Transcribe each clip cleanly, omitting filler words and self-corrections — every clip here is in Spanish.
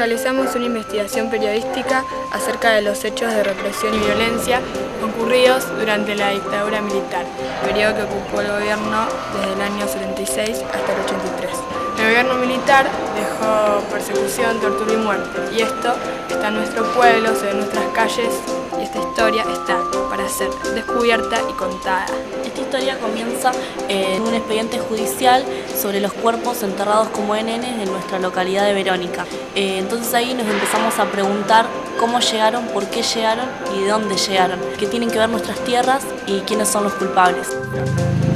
realizamos una investigación periodística acerca de los hechos de represión y violencia ocurridos durante la dictadura militar, periodo que ocupó el gobierno desde el año 76 hasta el 83. El gobierno militar dejó persecución, tortura y muerte, y esto está en nuestro pueblo, se ve en nuestras calles, y esta historia está para ser descubierta y contada. Esta historia comienza en un expediente judicial sobre los cuerpos enterrados como NNs en nuestra localidad de Verónica. Entonces ahí nos empezamos a preguntar cómo llegaron, por qué llegaron y de dónde llegaron, qué tienen que ver nuestras tierras y quiénes son los culpables.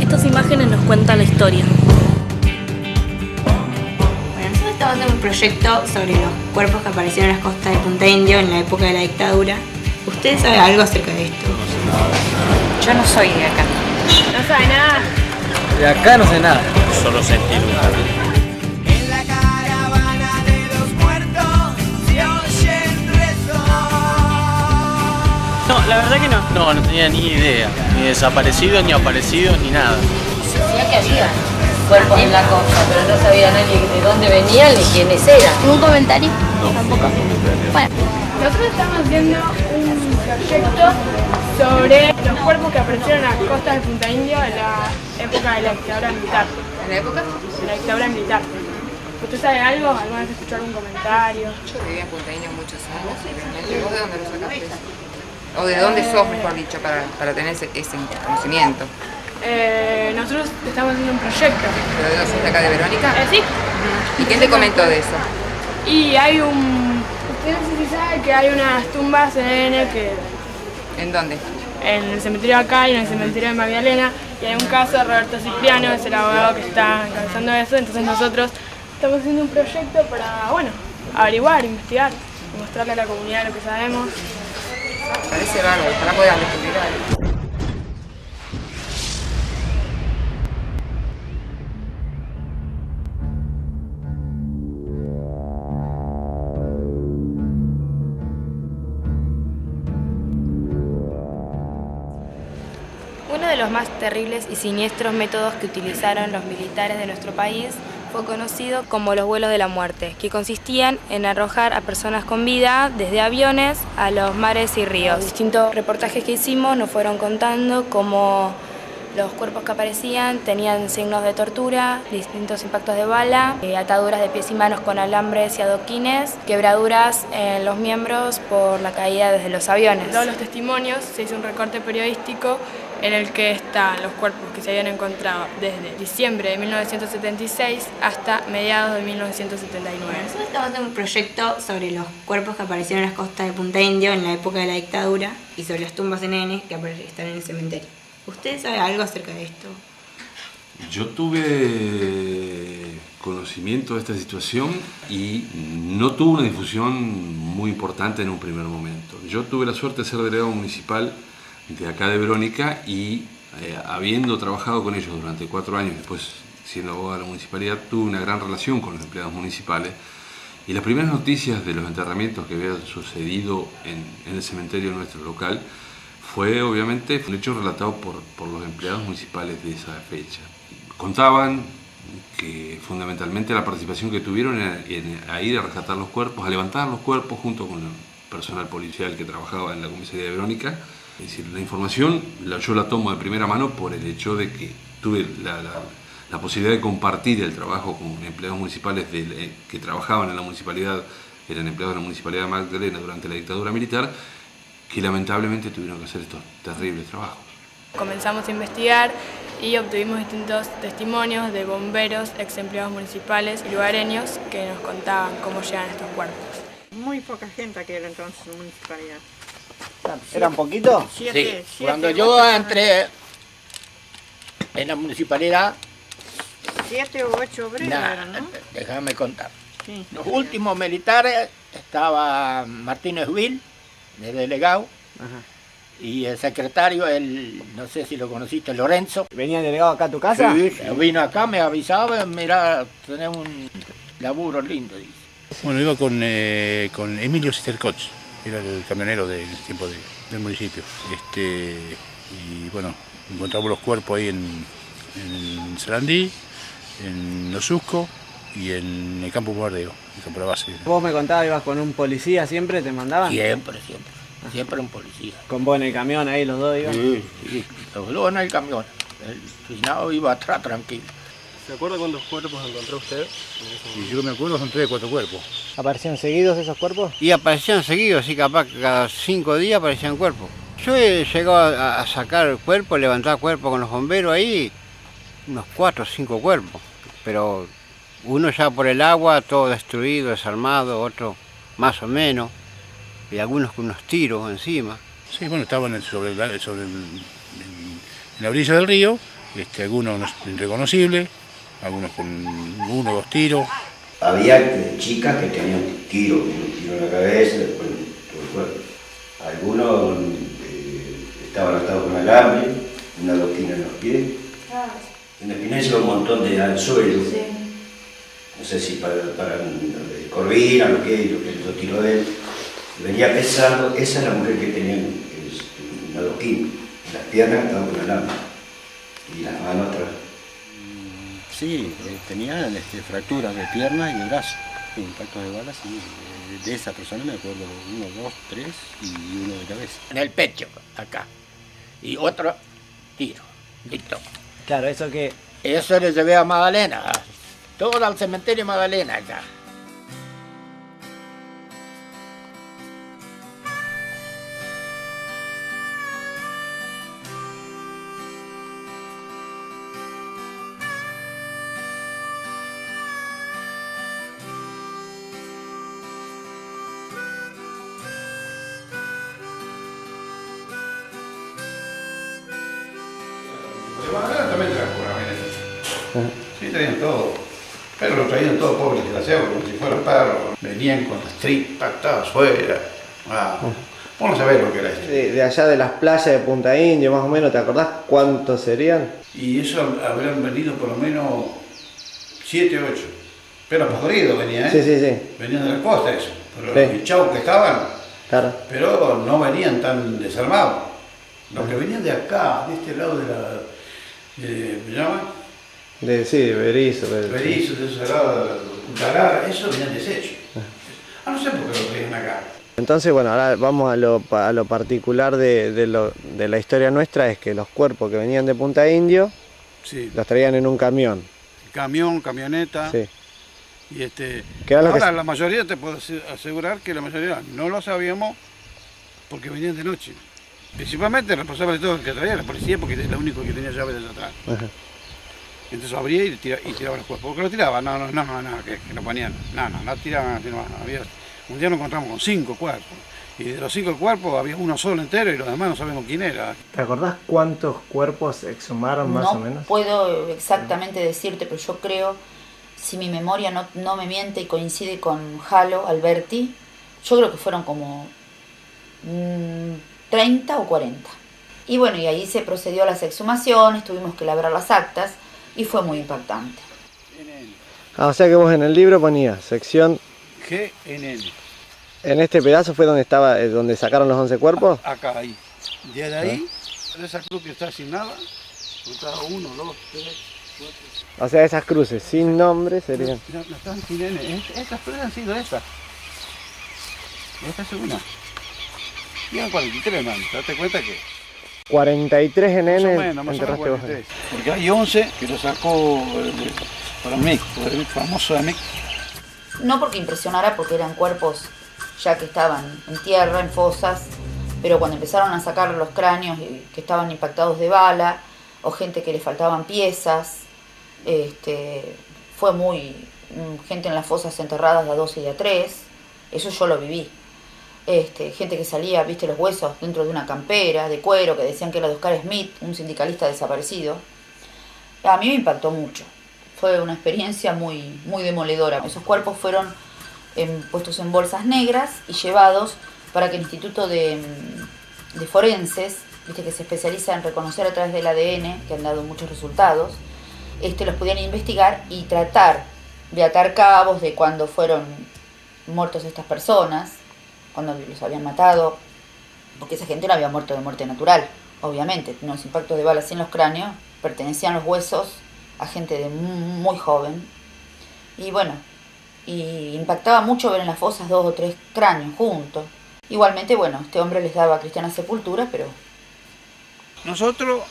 Estas imágenes nos cuentan la historia. Estamos haciendo un proyecto sobre los cuerpos que aparecieron en las costas de Punta Indio en la época de la dictadura. ¿Usted sabe algo acerca de esto? Yo no soy de acá. ¿No sabe nada? De acá no sé nada. Solo sentí En la caravana de los muertos se oyen rezos. No, la verdad que no. No tenía ni idea. Ni desaparecidos, ni aparecidos, ni nada. Decía que había cuerpos en la costa, pero no sabía nadie de dónde venían ni quiénes eran. ¿Un comentario? No, Tampoco. Bueno. Nosotros estamos haciendo un proyecto sobre los cuerpos que aparecieron en las costas de Punta Indio en la época de la dictadura militar. ¿En la época? En la dictadura militar. ¿Usted sabe algo? ¿Alguna vez escuchó algún comentario? Yo viví en Punta Indio muchos años y realmente vos de dónde lo sacaste eso. O de dónde sos, mejor dicho, para tener ese conocimiento. Nosotros estamos haciendo un proyecto. ¿Pero de dónde sos de acá de Verónica? Sí. ¿Y quién te comentó de eso? Y hay usted no sé si sabe que hay unas tumbas en N que ¿En dónde? en el cementerio de acá y en el cementerio de Magdalena, y hay un caso de Roberto Cipriano, es el abogado que está encabezando eso. Entonces nosotros estamos haciendo un proyecto para, bueno, averiguar, investigar y mostrarle a la comunidad lo que sabemos. Parece bárbaro, ojalá puedas descubrir algo. Uno de los más terribles y siniestros métodos que utilizaron los militares de nuestro país fue conocido como los vuelos de la muerte, que consistían en arrojar a personas con vida desde aviones a los mares y ríos. Los distintos reportajes que hicimos nos fueron contando cómo los cuerpos que aparecían tenían signos de tortura, distintos impactos de bala, ataduras de pies y manos con alambres y adoquines, quebraduras en los miembros por la caída desde los aviones. En todos los testimonios se hizo un recorte periodístico en el que están los cuerpos que se habían encontrado desde diciembre de 1976 hasta mediados de 1979. Nosotros estamos haciendo un proyecto sobre los cuerpos que aparecieron en las costas de Punta Indio en la época de la dictadura y sobre las tumbas NN que están en el cementerio. ¿Usted sabe algo acerca de esto? Yo tuve conocimiento de esta situación y no tuvo una difusión muy importante en un primer momento. Yo tuve la suerte de ser delegado municipal de acá de Verónica y habiendo trabajado con ellos durante 4 años, después siendo abogado de la municipalidad, tuve una gran relación con los empleados municipales y las primeras noticias de los enterramientos que habían sucedido en el cementerio nuestro local fue obviamente un hecho relatado por los empleados municipales de esa fecha. Contaban que fundamentalmente la participación que tuvieron en ir a rescatar los cuerpos, a levantar los cuerpos junto con el personal policial que trabajaba en la comisaría de Verónica. Es decir, la información yo la tomo de primera mano por el hecho de que tuve la posibilidad de compartir el trabajo con empleados municipales que trabajaban en la municipalidad, eran empleados de la municipalidad de Magdalena durante la dictadura militar, que lamentablemente tuvieron que hacer estos terribles trabajos. Comenzamos a investigar y obtuvimos distintos testimonios de bomberos, ex empleados municipales y lugareños que nos contaban cómo llegan estos cuerpos. Muy poca gente aquí era entonces en la municipalidad. ¿Eran poquitos? Siete, Cuando yo entré en la municipalidad, 7 u 8 obreros eran, ¿no? Déjame contar. Sí. Los últimos militares estaba Martínez Vil, de delegado, y el secretario, no sé si lo conociste, Lorenzo. ¿Venía el delegado acá a tu casa? Sí, vino acá, me avisaba, mira, tenemos un laburo lindo, dice. Bueno, iba con Emilio Sistercoch, era el camionero del tiempo del municipio. Y bueno, encontramos los cuerpos ahí en Sarandí, en Osusco y en el campo bombardeo, el campo de la base. Vos me contabas, ibas con un policía, ¿siempre te mandaban? Siempre un policía. ¿Con vos en el camión ahí los dos iban? Sí, los dos en el camión. El finado iba atrás tranquilo. ¿Se acuerda cuántos cuerpos encontró usted? Y yo me acuerdo, son 3 o 4 cuerpos. ¿Aparecían seguidos esos cuerpos? Y aparecían seguidos, sí, capaz que cada 5 días aparecían cuerpos. Yo he llegado a sacar cuerpos, levantar cuerpos con los bomberos ahí, unos 4 o 5 cuerpos. Pero uno ya por el agua, todo destruido, desarmado, otro más o menos, y algunos con unos tiros encima. Sí, bueno, estaban en la orilla del río, algunos irreconocibles, algunos con 1 o 2 tiros. Había chicas que tenían un tiro en la cabeza, después todo el cuerpo. Algunos estaban atados con alambre, una adoquina en los pies. En la espina hizo un montón de anzuelos. Sí. No sé si para corvina, lo que lo tiró de él. Venía pesando, esa es la mujer que tenía un adoquín. Las piernas estaban con alambre y las manos atrás. Sí, tenían fracturas de piernas y de brazos, impactos de balas, y de esa persona me acuerdo 1, 2, 3 y 1 de cabeza. En el pecho, acá, y otro tiro, listo. Claro, ¿eso qué? Eso le llevé a Magdalena, todo al cementerio Magdalena acá. También trajo una camioneta. Sí, traían todo. Pero lo traían todo pobres desgraciados, como si fueran perros. Venían con las tripas, todas afuera. Vos no sabés lo que era esto. De allá de las playas de Punta Indio, más o menos, ¿te acordás cuántos serían? Y eso habrán venido por lo menos 7 o 8. Pero podridos venían, ¿eh? Sí. Venían de la costa eso. Pero los hinchados que estaban, claro. Pero no venían tan desarmados. Los que venían de acá, de este lado de la... ¿me llaman? De Berizo. Berizo, de ese lado de Punta Lara, eso venían deshechos. No sé por qué lo traían acá. Entonces, bueno, ahora vamos a lo particular de la historia nuestra, es que los cuerpos que venían de Punta Indio, sí, los traían en un camión. Camión, camioneta. Sí. Y ahora la mayoría, te puedo asegurar que la mayoría no lo sabíamos porque venían de noche. Principalmente el responsable de todo el que traía la policía, porque es el único que tenía llave desde atrás. Ajá. Entonces abría y tiraba los cuerpos. ¿Por qué lo tiraban? No, que lo ponían. No tiraban. Un día nos encontramos con 5 cuerpos. Y de los 5 cuerpos había uno solo entero y los demás no sabemos quién era. ¿Te acordás cuántos cuerpos exhumaron más o menos? No puedo exactamente decirte, pero yo creo, si mi memoria no me miente y coincide con Jalo, Alberti, yo creo que fueron como 30 o 40. Y bueno, y ahí se procedió a las exhumaciones, tuvimos que labrar las actas y fue muy impactante. O sea que vos en el libro ponías sección GNN. ¿En este pedazo fue donde estaba, donde sacaron los 11 cuerpos? Acá, ahí. De ahí, de esa cruz que está sin nada, estaba 1, 2, 3, 4. O sea, esas cruces sin nombre serían... No están sin N. Estas han sido estas. Esta es una. Llegan 43, man. Date cuenta que... 43 en N enterraste vos. Porque hay 11 que lo sacó para Mick, el famoso de Mick. No porque impresionara, porque eran cuerpos ya que estaban en tierra, en fosas, pero cuando empezaron a sacar los cráneos que estaban impactados de bala, o gente que le faltaban piezas, fue muy... gente en las fosas enterradas de a 2 y de a 3, eso yo lo viví. Gente que salía, viste, los huesos dentro de una campera de cuero que decían que era de Oscar Smith, un sindicalista desaparecido. A mí me impactó mucho. Fue una experiencia muy, muy demoledora. Esos cuerpos fueron puestos en bolsas negras y llevados para que el Instituto de Forenses, viste, que se especializa en reconocer a través del ADN, que han dado muchos resultados, los pudieran investigar y tratar de atar cabos de cuando fueron muertos estas personas, cuando los habían matado, porque esa gente no había muerto de muerte natural, obviamente. Los impactos de balas en los cráneos pertenecían los huesos a gente de muy joven, Y bueno, y impactaba mucho ver en las fosas 2 o 3 cráneos juntos. Igualmente, bueno, este hombre les daba cristiana sepultura, pero... Nosotros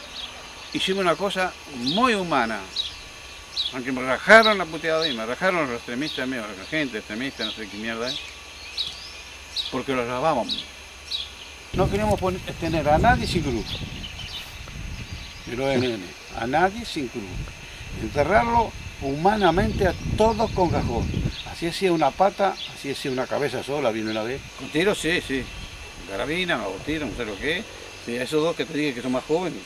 hicimos una cosa muy humana. Aunque me rajaron la puteada y me rajaron los extremistas míos, la gente extremista, no sé qué mierda es, porque los lavábamos. No queríamos tener a nadie sin cruz. Pero a nadie sin cruz. Enterrarlo humanamente a todos con cajón. Así hacía una pata, así hacía una cabeza sola, vino una vez. Con tiro, sí. Carabina, o tiro, no sé lo que es. Sí, a esos dos que te dije que son más jóvenes,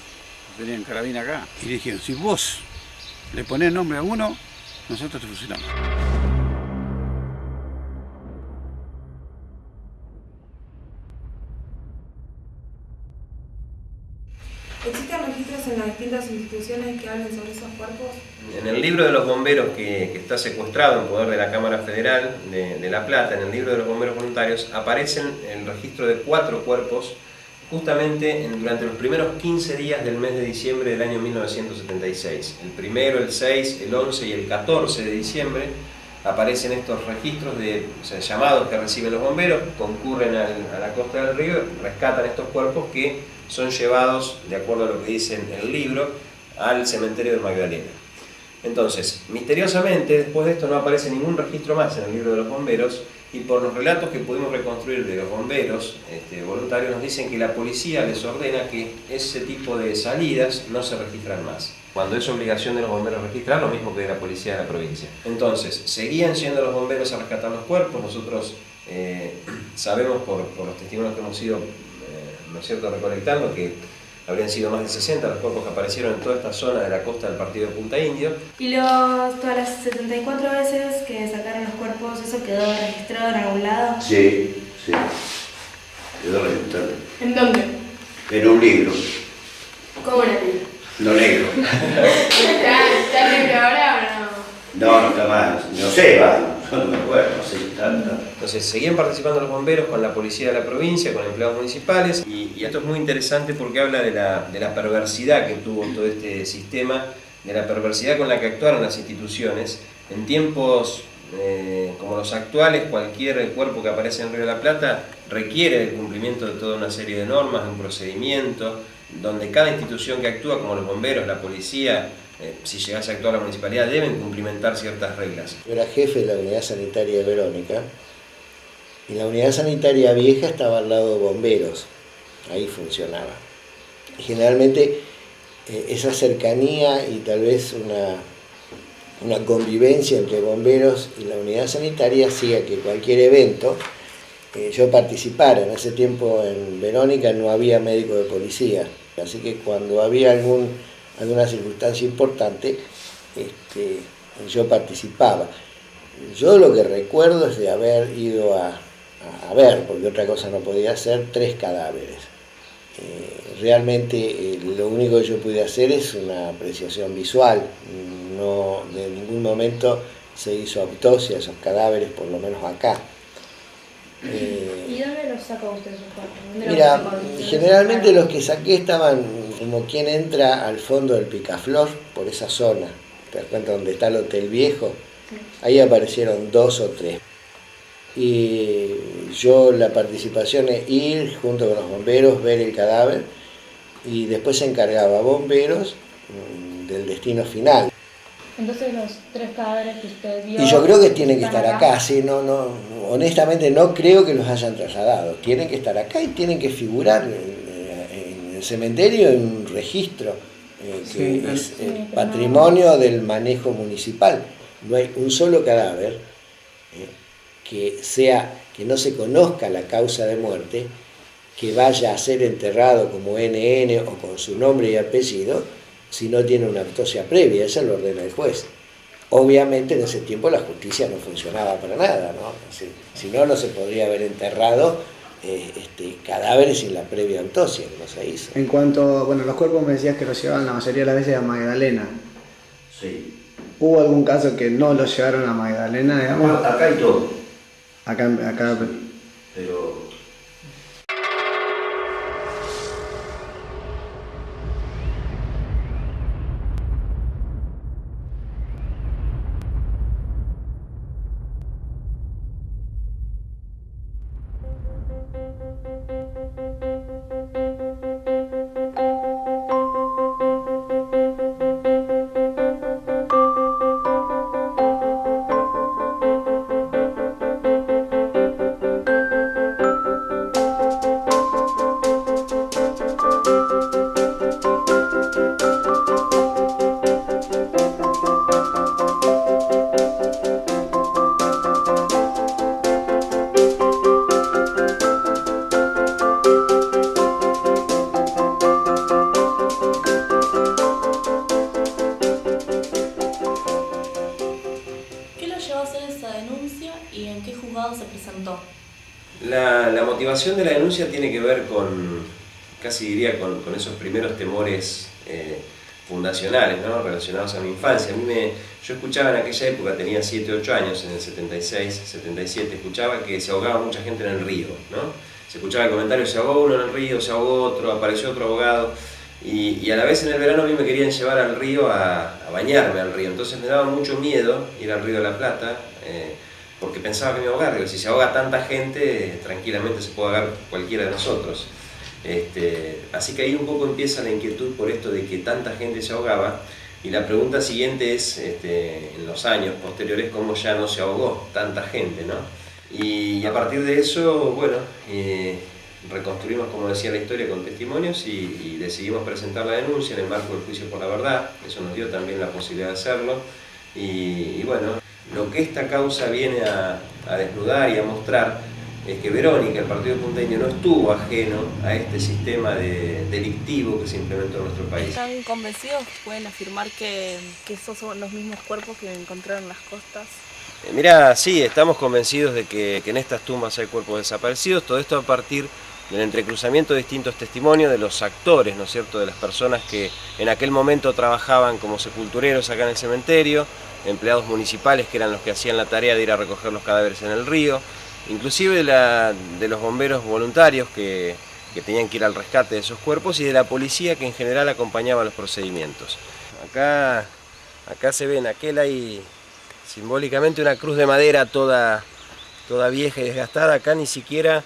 tenían carabina acá. Y dijeron, si vos le ponés nombre a uno, nosotros te fusilamos. ¿Existen registros en las distintas instituciones que hablen sobre esos cuerpos? En el libro de los bomberos que está secuestrado en poder de la Cámara Federal de La Plata, en el libro de los bomberos voluntarios, aparecen el registro de 4 cuerpos justamente durante los primeros 15 días del mes de diciembre del año 1976. El primero, el 6, el 11 y el 14 de diciembre aparecen estos registros llamados que reciben los bomberos, concurren a la costa del río, rescatan estos cuerpos que son llevados, de acuerdo a lo que dice en el libro, al cementerio de Magdalena. Entonces, misteriosamente, después de esto no aparece ningún registro más en el libro de los bomberos, y por los relatos que pudimos reconstruir de los bomberos voluntarios nos dicen que la policía les ordena que ese tipo de salidas no se registran más, cuando es obligación de los bomberos registrar, lo mismo que de la policía de la provincia. Entonces, seguían yendo los bomberos a rescatar los cuerpos. Nosotros sabemos por los testimonios que hemos ido ¿no es cierto?, recolectando, que habrían sido más de 60 los cuerpos que aparecieron en toda esta zona de la costa del partido de Punta Indio. ¿Y todas las 74 veces que sacaron los cuerpos, eso quedó registrado en algún lado? Sí. Quedó registrado. ¿En dónde? En un libro. ¿Cómo en el libro? Lo negro. ¿Está el libro ahora o no? No está mal. No sé, no me acuerdo. Sí, está. Entonces seguían participando los bomberos con la policía de la provincia, con empleados municipales, y esto es muy interesante porque habla de la perversidad que tuvo todo este sistema, de la perversidad con la que actuaron las instituciones. En tiempos como los actuales, cualquier cuerpo que aparece en Río de la Plata requiere el cumplimiento de toda una serie de normas, de un procedimiento, donde cada institución que actúa, como los bomberos, la policía, si llegase a actuar la municipalidad, deben cumplimentar ciertas reglas. Yo era jefe de la unidad sanitaria de Verónica, y la unidad sanitaria vieja estaba al lado de bomberos, ahí funcionaba. Y generalmente esa cercanía y tal vez una convivencia entre bomberos y la unidad sanitaria hacía que cualquier evento yo participara. En ese tiempo en Verónica no había médico de policía, así que cuando había alguna circunstancia importante, yo participaba. Yo lo que recuerdo es de haber ido a ver, porque otra cosa no podía hacer, 3 cadáveres. Realmente lo único que yo pude hacer es una apreciación visual, no de ningún momento se hizo autopsia a esos cadáveres, por lo menos acá. ¿Y dónde los sacó usted esos cuerpos? Mira, generalmente los que saqué estaban como quien entra al fondo del Picaflor, por esa zona, ¿te das cuenta donde está el Hotel Viejo? Sí. Ahí aparecieron 2 o 3. Y yo la participación es ir junto con los bomberos, ver el cadáver, y después se encargaba a bomberos del destino final. Entonces los 3 cadáveres que usted vio... Y yo creo que tienen que estar acá, sí, honestamente no creo que los hayan trasladado, tienen que estar acá y tienen que figurar en el cementerio en un registro que es patrimonio del manejo municipal. No hay un solo cadáver que no se conozca la causa de muerte, que vaya a ser enterrado como NN o con su nombre y apellido, si no tiene una autopsia previa. Eso lo ordena el juez. Obviamente en ese tiempo la justicia no funcionaba para nada, ¿no? Si no, no se podría haber enterrado cadáveres sin la previa autopsia, que no se hizo. En cuanto, los cuerpos me decías que los llevaban la mayoría de las veces a Magdalena. Sí. ¿Hubo algún caso que no los llevaron a Magdalena, digamos? Bueno, acá hay todo. Acá. Pero... La motivación de la denuncia tiene que ver con, casi diría, con esos primeros temores fundacionales, ¿no? Relacionados a mi infancia. Yo escuchaba en aquella época, tenía 7, 8 años, en el 76, 77, escuchaba que se ahogaba mucha gente en el río, ¿no? Se escuchaba el comentario, se ahogó uno en el río, se ahogó otro, apareció otro ahogado. Y a la vez en el verano a mí me querían llevar al río a bañarme al río. Entonces me daba mucho miedo ir al río de la Plata, porque pensaba que me iba a ahogar. Digo, si se ahoga tanta gente, tranquilamente se puede ahogar cualquiera de nosotros. Así que ahí un poco empieza la inquietud por esto de que tanta gente se ahogaba. Y la pregunta siguiente es, en los años posteriores, ¿cómo ya no se ahogó tanta gente, ¿no? Y a partir de eso, bueno, reconstruimos, como decía, la historia con testimonios y decidimos presentar la denuncia en el marco del juicio por la verdad. Eso nos dio también la posibilidad de hacerlo. Y bueno, lo que esta causa viene a desnudar y a mostrar es que Verónica, el partido punteño, no estuvo ajeno a este sistema delictivo que se implementó en nuestro país. ¿Están convencidos? ¿Pueden afirmar que esos son los mismos cuerpos que encontraron en las costas? Mirá, sí, estamos convencidos de que en estas tumbas hay cuerpos desaparecidos. Todo esto a partir del entrecruzamiento de distintos testimonios de los actores, ¿no es cierto?, de las personas que en aquel momento trabajaban como sepultureros acá en el cementerio, empleados municipales que eran los que hacían la tarea de ir a recoger los cadáveres en el río, inclusive de los bomberos voluntarios que tenían que ir al rescate de esos cuerpos y de la policía que en general acompañaba los procedimientos. Acá se ve en aquel hay simbólicamente una cruz de madera toda vieja y desgastada. Acá ni siquiera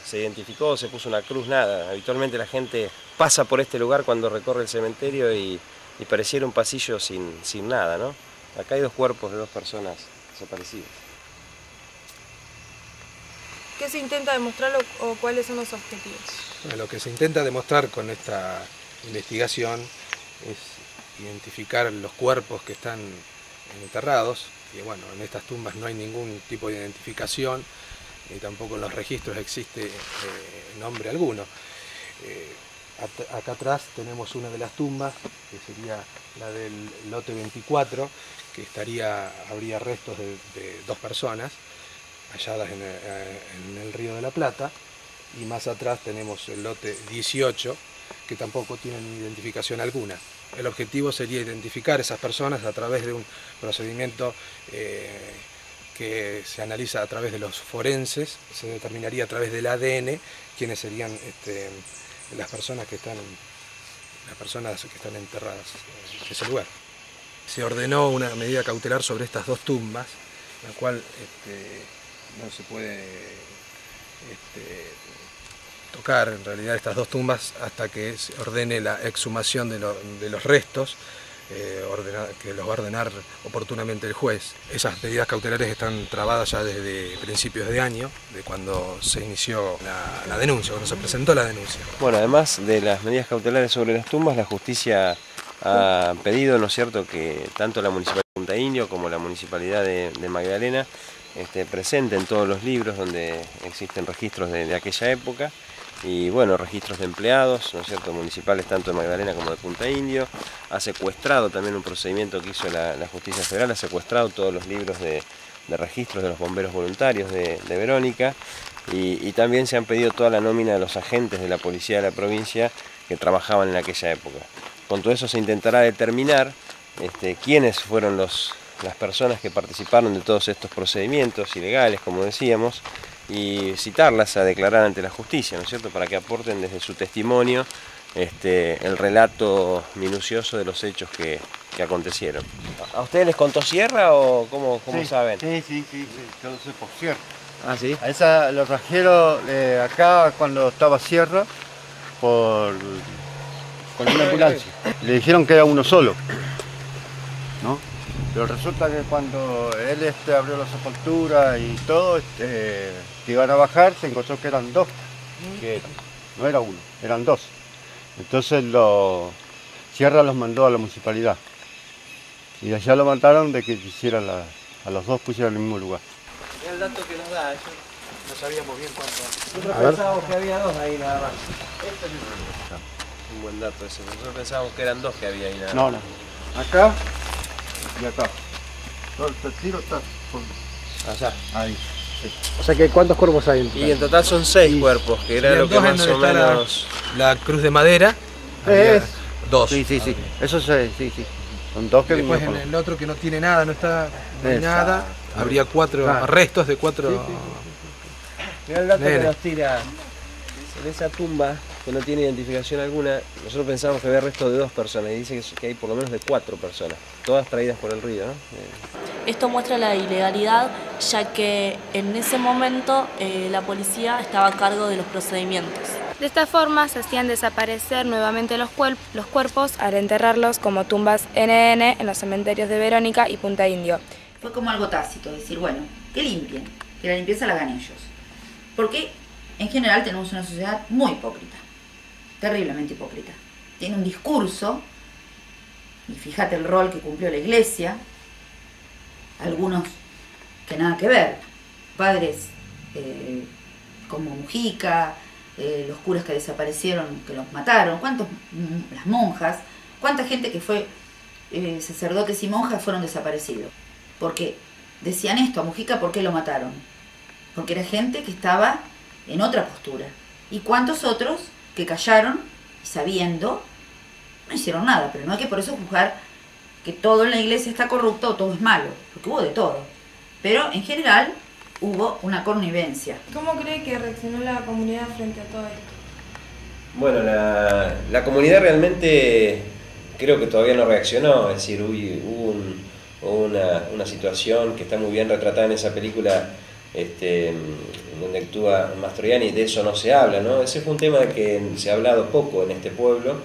se identificó, se puso una cruz, nada. Habitualmente la gente pasa por este lugar cuando recorre el cementerio y pareciera un pasillo sin nada, ¿no? Acá hay 2 cuerpos de 2 personas desaparecidas. ¿Qué se intenta demostrar o cuáles son los objetivos? Bueno, lo que se intenta demostrar con esta investigación es identificar los cuerpos que están enterrados, y bueno, en estas tumbas no hay ningún tipo de identificación, ni tampoco en los registros existe nombre alguno. Acá atrás tenemos una de las tumbas, que sería la del lote 24, que habría restos de 2 personas halladas en el río de la Plata, y más atrás tenemos el lote 18, que tampoco tienen identificación alguna. El objetivo sería identificar esas personas a través de un procedimiento que se analiza a través de los forenses, se determinaría a través del ADN quiénes serían las personas que están enterradas en ese lugar. Se ordenó una medida cautelar sobre estas 2 tumbas, la cual no se puede tocar en realidad estas 2 tumbas hasta que se ordene la exhumación de los restos, que los va a ordenar oportunamente el juez. Esas medidas cautelares están trabadas ya desde principios de año, de cuando se inició la denuncia, cuando se presentó la denuncia. Bueno, además de las medidas cautelares sobre las tumbas, la justicia ha pedido, ¿no es cierto?, que tanto la Municipalidad de Punta Indio como la Municipalidad de Magdalena presenten todos los libros donde existen registros de aquella época, y bueno, registros de empleados, ¿no es cierto?, municipales tanto de Magdalena como de Punta Indio. Ha secuestrado también un procedimiento que hizo la Justicia Federal, ha secuestrado todos los libros de registros de los bomberos voluntarios de Verónica, y también se han pedido toda la nómina de los agentes de la policía de la provincia que trabajaban en aquella época. Con todo eso se intentará determinar quiénes fueron las personas que participaron de todos estos procedimientos ilegales, como decíamos, y citarlas a declarar ante la justicia, ¿no es cierto?, para que aporten desde su testimonio el relato minucioso de los hechos que acontecieron. ¿A ustedes les contó Sierra o cómo saben? Sí, yo lo sé por Sierra. ¿Ah, sí? A esa lo trajeron acá cuando estaba Sierra con una ambulancia. Le dijeron que era uno solo, ¿no? Pero resulta que cuando él abrió la sepultura y todo, que iban a bajar, se encontró que eran 2, no era uno, eran 2. Entonces Sierra los mandó a la municipalidad. Y allá lo mandaron de que a los 2 pusieran en el mismo lugar. Es el dato que nos da, eso no sabíamos bien cuánto. Nosotros pensábamos que había 2 ahí nada más. Un buen dato ese, nosotros pensábamos que eran 2 que había ahí nada más. No, acá y acá. Todo el tiro está allá. Ahí. O sea que ¿cuántos cuerpos hay? Y en total son 6 cuerpos, que era lo que más o menos... La cruz de madera, había 2. Sí. Eso sí. Son 2 que después en el otro que no tiene nada, no está nada, habría 4 restos de 4. Mirá el dato que nos tira en esa tumba, que no tiene identificación alguna. Nosotros pensamos que había restos de 2 personas, y dice que hay por lo menos de 4 personas, todas traídas por el río, ¿no? Esto muestra la ilegalidad, ya que en ese momento la policía estaba a cargo de los procedimientos. De esta forma se hacían desaparecer nuevamente los cuerpos al enterrarlos como tumbas NN en los cementerios de Verónica y Punta Indio. Fue como algo tácito, decir, bueno, que limpien, que la limpieza la hagan ellos. Porque en general tenemos una sociedad muy hipócrita, terriblemente hipócrita. Tiene un discurso, y fíjate el rol que cumplió la iglesia, algunos que nada que ver, padres como Mujica, los curas que desaparecieron, que los mataron, las monjas, cuánta gente que fue sacerdotes y monjas fueron desaparecidos. Porque decían esto, a Mujica, ¿por qué lo mataron? Porque era gente que estaba en otra postura. Y cuántos otros que callaron y sabiendo no hicieron nada, pero no hay que por eso juzgar que todo en la iglesia está corrupto o todo es malo, porque hubo de todo. Pero en general hubo una connivencia. ¿Cómo cree que reaccionó la comunidad frente a todo esto? Bueno, la comunidad realmente creo que todavía no reaccionó, es decir, hubo una situación que está muy bien retratada en esa película donde actúa Mastroianni, de eso no se habla, ¿no? Ese fue un tema de que se ha hablado poco en este pueblo,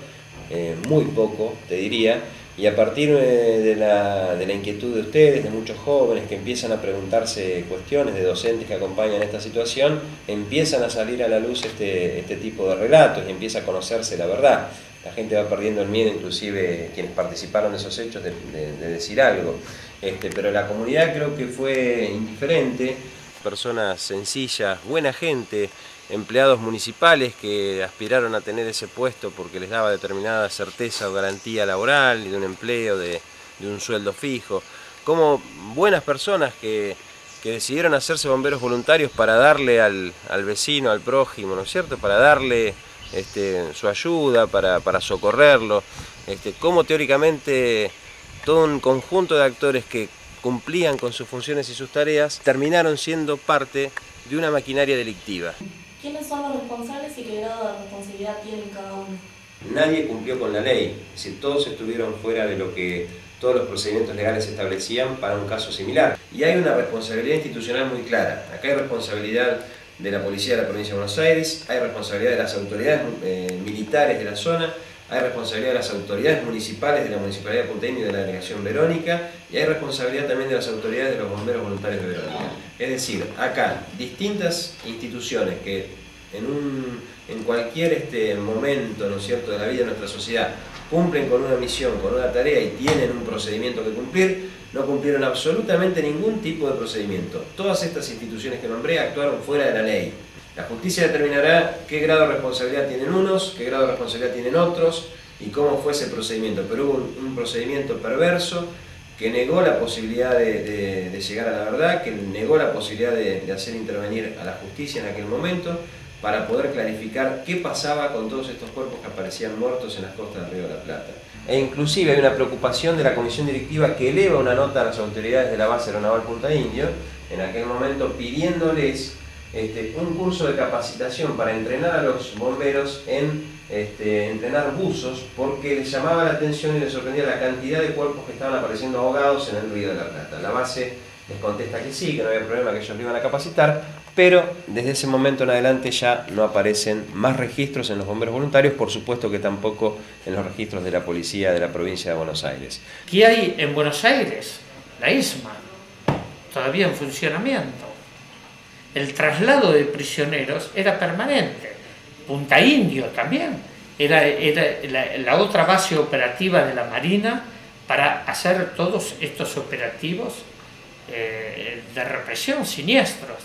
muy poco, te diría, y a partir de la inquietud de ustedes, de muchos jóvenes que empiezan a preguntarse cuestiones, de docentes que acompañan esta situación, empiezan a salir a la luz este tipo de relatos y empieza a conocerse la verdad. La gente va perdiendo el miedo, inclusive quienes participaron de esos hechos, de decir algo. Pero la comunidad creo que fue indiferente, personas sencillas, buena gente, empleados municipales que aspiraron a tener ese puesto porque les daba determinada certeza o garantía laboral y de un empleo, de un sueldo fijo, como buenas personas que decidieron hacerse bomberos voluntarios para darle al vecino, al prójimo, ¿no es cierto?, para darle su ayuda, para socorrerlo, como teóricamente todo un conjunto de actores que cumplían con sus funciones y sus tareas, terminaron siendo parte de una maquinaria delictiva. ¿Quiénes son los responsables y qué grado de responsabilidad tienen cada uno? Nadie cumplió con la ley, es decir, todos estuvieron fuera de lo que todos los procedimientos legales establecían para un caso similar. Y hay una responsabilidad institucional muy clara. Acá hay responsabilidad de la Policía de la Provincia de Buenos Aires, hay responsabilidad de las autoridades militares de la zona, hay responsabilidad de las autoridades municipales de la Municipalidad de Punta Indio y de la Delegación Verónica, y hay responsabilidad también de las autoridades de los bomberos voluntarios de Verónica. Es decir, acá distintas instituciones que en cualquier momento, ¿no es cierto?, de la vida de nuestra sociedad cumplen con una misión, con una tarea y tienen un procedimiento que cumplir, no cumplieron absolutamente ningún tipo de procedimiento. Todas estas instituciones que nombré actuaron fuera de la ley. La justicia determinará qué grado de responsabilidad tienen unos, qué grado de responsabilidad tienen otros y cómo fue ese procedimiento. Pero hubo un procedimiento perverso que negó la posibilidad de llegar a la verdad, que negó la posibilidad de hacer intervenir a la justicia en aquel momento para poder clarificar qué pasaba con todos estos cuerpos que aparecían muertos en las costas del Río de la Plata. E inclusive hay una preocupación de la comisión directiva que eleva una nota a las autoridades de la base aeronaval Punta Indio, en aquel momento pidiéndoles un curso de capacitación para entrenar a los bomberos en entrenar buzos, porque les llamaba la atención y les sorprendía la cantidad de cuerpos que estaban apareciendo ahogados en el Río de la Plata. La base les contesta que sí, que no había problema, que ellos lo iban a capacitar, pero desde ese momento en adelante ya no aparecen más registros en los bomberos voluntarios, por supuesto que tampoco en los registros de la policía de la provincia de Buenos Aires. ¿Qué hay en Buenos Aires? La ISMA, todavía en funcionamiento. El traslado de prisioneros era permanente. Punta Indio también era la otra base operativa de la Marina para hacer todos estos operativos de represión siniestros.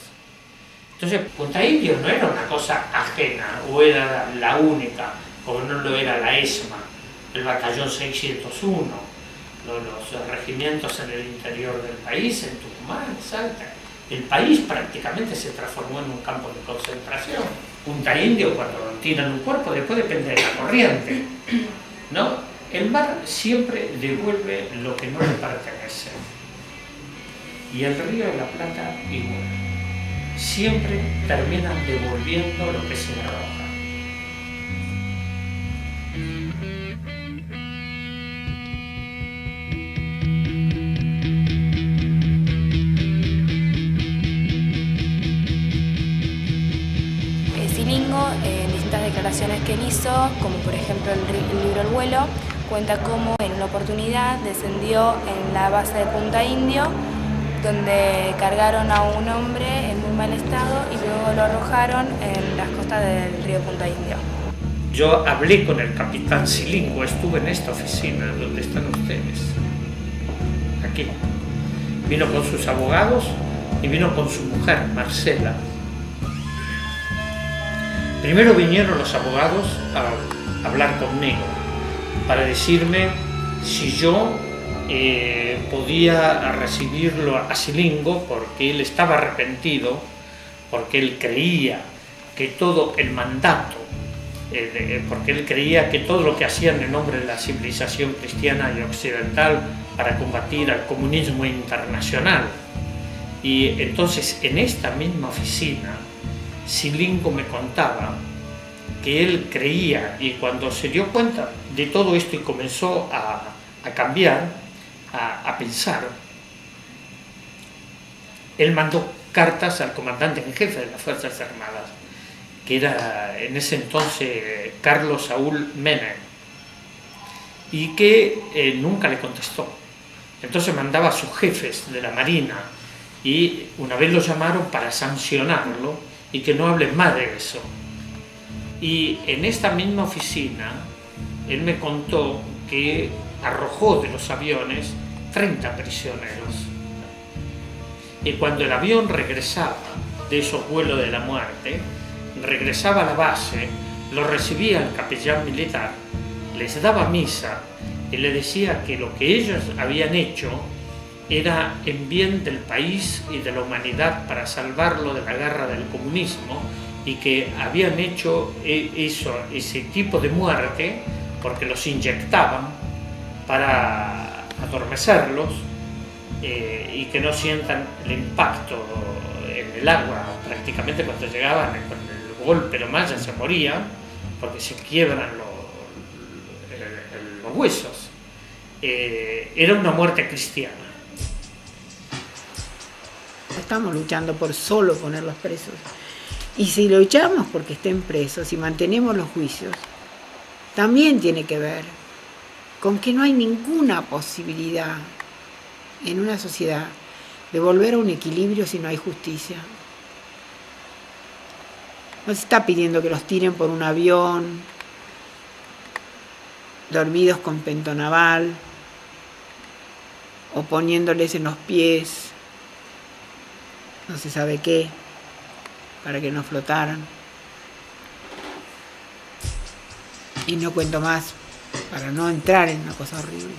Entonces Punta Indio no era una cosa ajena o era la única, como no lo era la ESMA, el batallón 601, los regimientos en el interior del país, en Tucumán, Salta. El país prácticamente se transformó en un campo de concentración. Punta Indio, cuando tiran un cuerpo, después depende de la corriente, ¿no? El mar siempre devuelve lo que no le pertenece. Y el Río de la Plata igual. Siempre terminan devolviendo lo que se arroja. Silingo, en distintas declaraciones que él hizo, como por ejemplo el libro El vuelo, cuenta cómo en una oportunidad descendió en la base de Punta Indio, donde cargaron a un hombre en muy mal estado y luego lo arrojaron en las costas del río Punta Indio. Yo hablé con el capitán Silingo, estuve en esta oficina donde están ustedes, aquí. Vino con sus abogados y vino con su mujer, Marcela. Primero vinieron los abogados a hablar conmigo para decirme si yo podía recibirlo a Silingo, porque él estaba arrepentido, porque él creía que todo el mandato, porque él creía que todo lo que hacían en nombre de la civilización cristiana y occidental para combatir al comunismo internacional. Y entonces en esta misma oficina Silingo me contaba que él creía, y cuando se dio cuenta de todo esto y comenzó a cambiar, a pensar, él mandó cartas al comandante en jefe de las Fuerzas Armadas, que era en ese entonces Carlos Saúl Menem, y que nunca le contestó. Entonces mandaba a sus jefes de la Marina, y una vez lo llamaron para sancionarlo y que no hablen más de eso. Y en esta misma oficina él me contó que arrojó de los aviones 30 prisioneros. Y cuando el avión regresaba de esos vuelos de la muerte, regresaba a la base, lo recibía el capellán militar, les daba misa y le decía que lo que ellos habían hecho era en bien del país y de la humanidad para salvarlo de la garra del comunismo, y que habían hecho ese tipo de muerte porque los inyectaban para adormecerlos y que no sientan el impacto en el agua. Prácticamente cuando llegaban con el golpe nomás ya se morían porque se quiebran los huesos. Era una muerte cristiana. Estamos luchando por solo ponerlos presos. Y si luchamos porque estén presos y mantenemos los juicios, también tiene que ver con que no hay ninguna posibilidad en una sociedad de volver a un equilibrio si no hay justicia. No se está pidiendo que los tiren por un avión, dormidos con pentonaval, o poniéndoles en los pies no se sabe qué, para que no flotaran. Y no cuento más, para no entrar en una cosa horrible.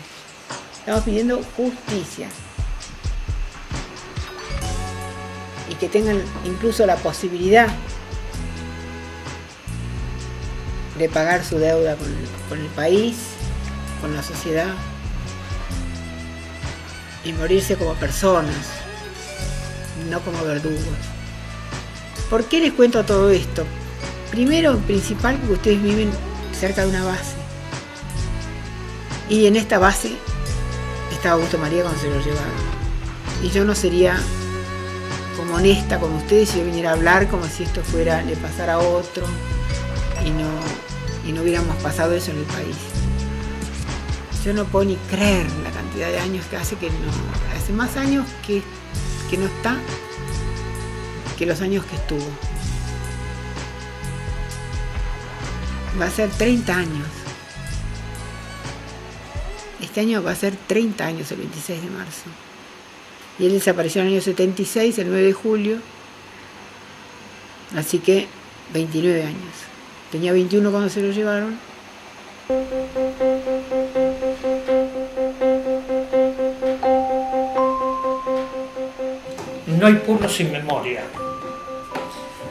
Estamos pidiendo justicia. Y que tengan incluso la posibilidad de pagar su deuda con el país, con la sociedad, y morirse como personas, no como verdugos. ¿Por qué les cuento todo esto? Primero, principal, porque ustedes viven cerca de una base. Y en esta base estaba Augusto María cuando se lo llevaron. Y yo no sería como honesta como ustedes si yo viniera a hablar como si esto fuera, le pasara a otro y no hubiéramos pasado eso en el país. Yo no puedo ni creer la cantidad de años que hace que no. Hace más años que no está que los años que estuvo. Va a ser 30 años. Este año va a ser 30 años, el 26 de marzo. Y él desapareció en el año 76, el 9 de julio. Así que 29 años. Tenía 21 cuando se lo llevaron. no hay pueblo sin memoria.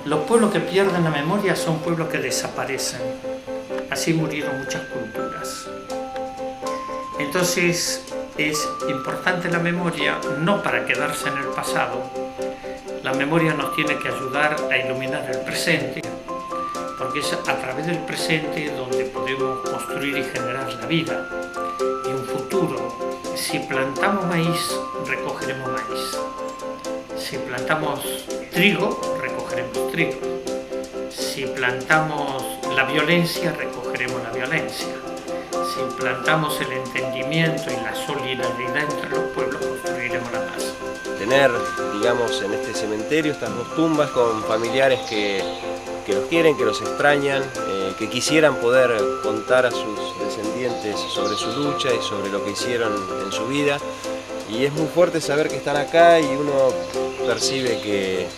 Los pueblos que pierden la memoria son pueblos que desaparecen. Así murieron muchas culturas. Entonces es importante la memoria, no para quedarse en el pasado. La memoria nos tiene que ayudar a iluminar el presente, porque es a través del presente donde podemos construir y generar la vida y un futuro. Si plantamos maíz, recogeremos maíz. Si plantamos trigo, recogeremos trigo. Si plantamos la violencia, recogeremos la violencia. Si plantamos el entendimiento y la solidaridad entre los pueblos, construiremos la paz. Tener, digamos, en este cementerio estas dos tumbas con familiares que los quieren, que los extrañan, que quisieran poder contar a sus descendientes sobre su lucha y sobre lo que hicieron en su vida. Y es muy fuerte saber que están acá y uno percibe que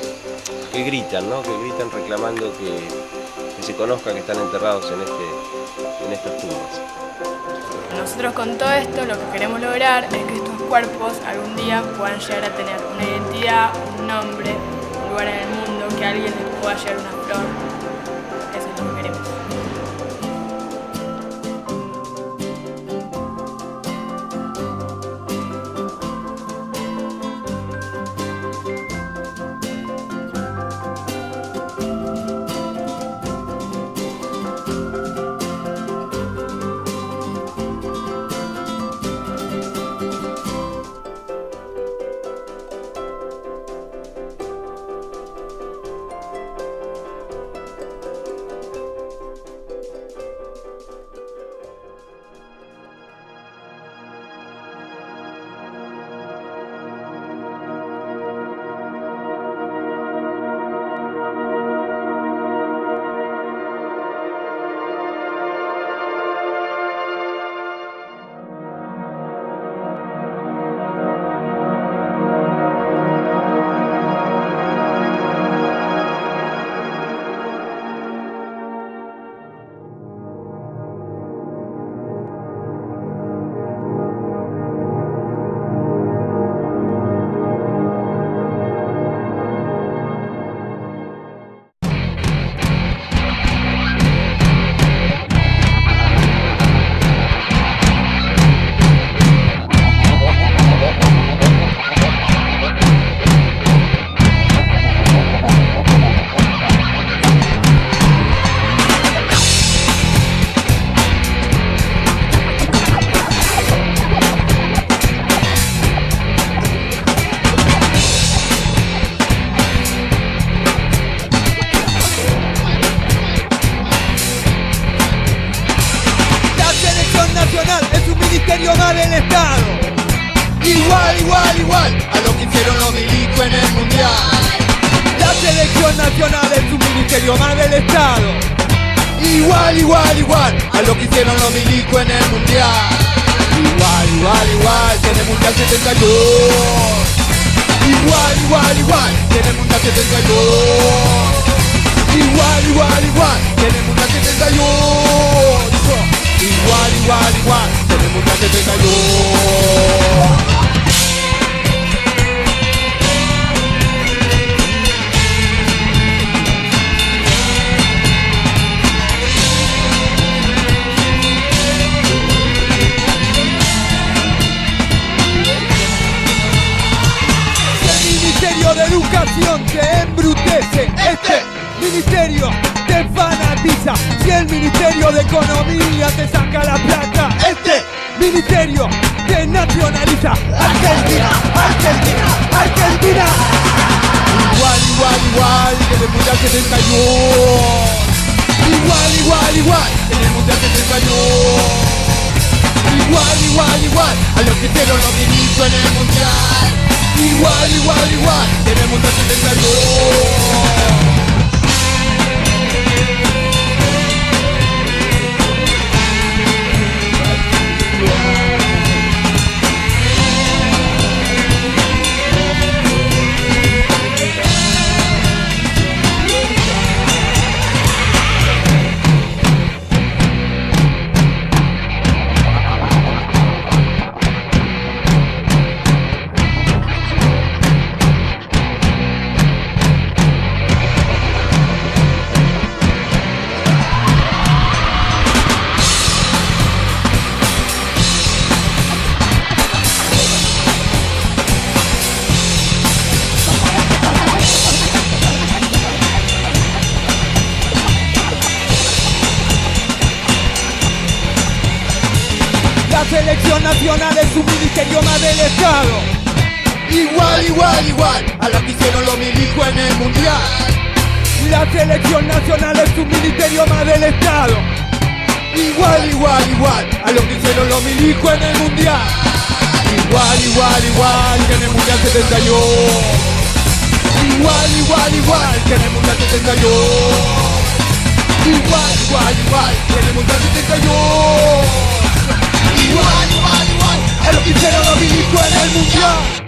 gritan, ¿no? Que gritan reclamando que se conozca que están enterrados en estas tumbas. Nosotros con todo esto lo que queremos lograr es que estos cuerpos algún día puedan llegar a tener una identidad, un nombre, un lugar en el mundo, que alguien les pueda llevar una flor. Eso es lo que queremos. Igual a lo que hicieron los milicos en el mundial. La selección nacional es un ministerio más del Estado. Igual a lo que hicieron los milicos en el mundial. Igual, tiene mundial 72. Igual, tiene mundial 72. Igual, tiene mundial 78. Igual, tiene mundial 72. De educación te embrutece, este ministerio te fanatiza. Si el ministerio de economía te saca la plata, este ministerio te nacionaliza. Argentina. Igual, en el mundial 72. Igual, en el mundial 72. Igual, a los que hicieron los milicos en el mundial. Igual, tenemos una 72. La selección nacional es un ministerio más del Estado. Igual, igual, igual a lo que hicieron los milicos en el mundial. La selección nacional es un ministerio más del Estado. Igual, igual, igual a lo que hicieron los milicos en el mundial. Igual, igual, igual que en el mundial 72. Igual, igual, igual que en el mundial 72. Igual, igual, igual que en el mundial 72. Igual, igual, igual a lo que hicieron los milicos en el mundial.